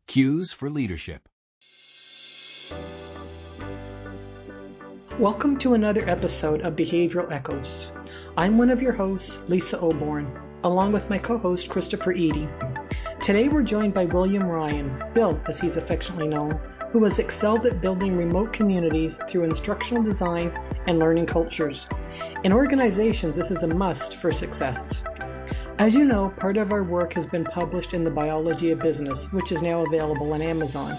Cues for Leadership. Welcome to another episode of Behavioral Echoes. I'm one of your hosts, Lisa Oborn, along with my co-host, Christopher Eady. Today we're joined by William Ryan, Bill as he's affectionately known, who has excelled at building remote communities through instructional design and learning cultures. In organizations, this is a must for success. As you know, part of our work has been published in The Biology of Business, which is now available on Amazon,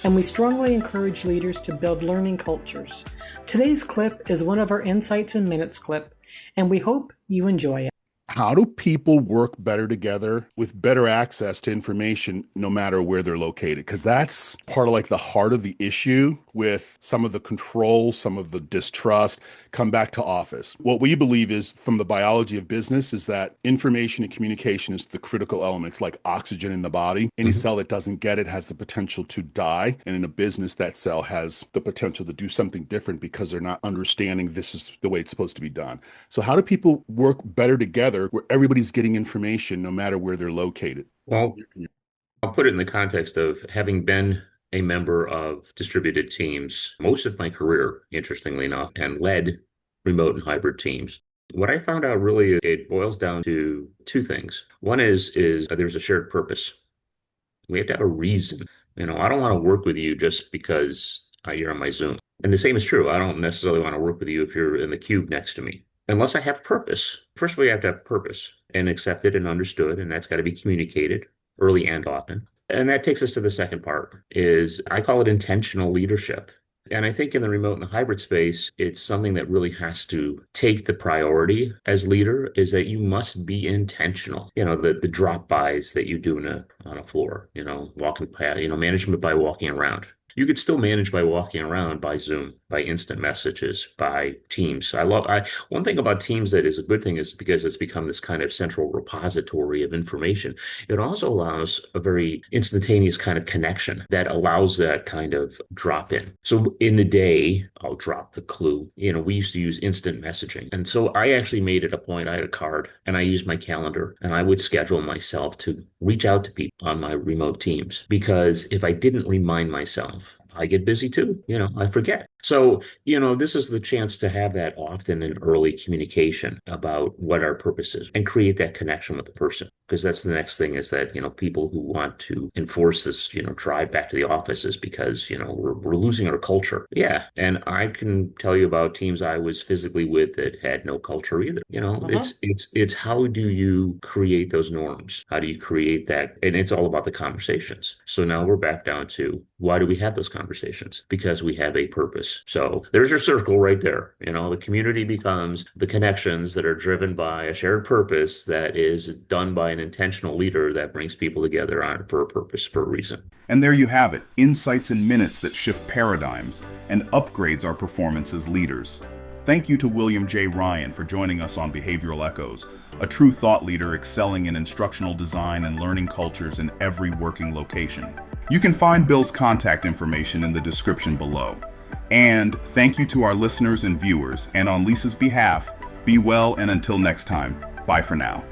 and we strongly encourage leaders to build learning cultures. Today's clip is one of our Insights in Minutes clip, and we hope you enjoy it. How do people work better together with better access to information no matter where they're located? Because that's part of like the heart of the issue with some of the control, some of the distrust. Come back to office. What we believe is from the biology of business is that information and communication is the critical elements like oxygen in the body. Any cell that doesn't get it has the potential to die. And in a business, that cell has the potential to do something different because they're not understanding this is the way it's supposed to be done. So how do people work better together where everybody's getting information no matter where they're located? Well, I'll put it in the context of having been a member of distributed teams most of my career, interestingly enough, and led remote and hybrid teams. What I found out really, it boils down to two things. One is there's a shared purpose. We have to have a reason. I don't want to work with you just because you're on my Zoom. And the same is true. I don't necessarily want to work with you if you're in the cube next to me. Unless I have purpose. First of all, you have to have purpose and accepted and understood, and that's got to be communicated early and often. And that takes us to the second part, is I call it intentional leadership. And I think in the remote and the hybrid space, it's something that really has to take the priority as leader, is that you must be intentional. The drop-bys that you do on a floor, walking by, management by walking around. You could still manage by walking around by Zoom, by instant messages, by Teams. One thing about Teams that is a good thing is because it's become this kind of central repository of information. It also allows a very instantaneous kind of connection that allows that kind of drop in. So in the day, I'll drop the clue. We used to use instant messaging. And so I actually made it a point. I had a card and I used my calendar and I would schedule myself to reach out to people on my remote teams, because if I didn't remind myself, I get busy too. I forget. So, this is the chance to have that often in early communication about what our purpose is and create that connection with the person. Because that's the next thing, is that, people who want to enforce this, drive back to the offices because, we're losing our culture. Yeah. And I can tell you about teams I was physically with that had no culture either. It's how do you create those norms? How do you create that? And it's all about the conversations. So now we're back down to, why do we have those conversations? Because we have a purpose. So there's your circle right there. The community becomes the connections that are driven by a shared purpose that is done by an intentional leader that brings people together for a purpose, for a reason. And there you have it, insights in minutes that shift paradigms and upgrades our performance as leaders. Thank you to William J. Ryan for joining us on Behavioral Echoes, a true thought leader excelling in instructional design and learning cultures in every working location. You can find Bill's contact information in the description below. And thank you to our listeners and viewers, and on Lisa's behalf, be well, and until next time, bye for now.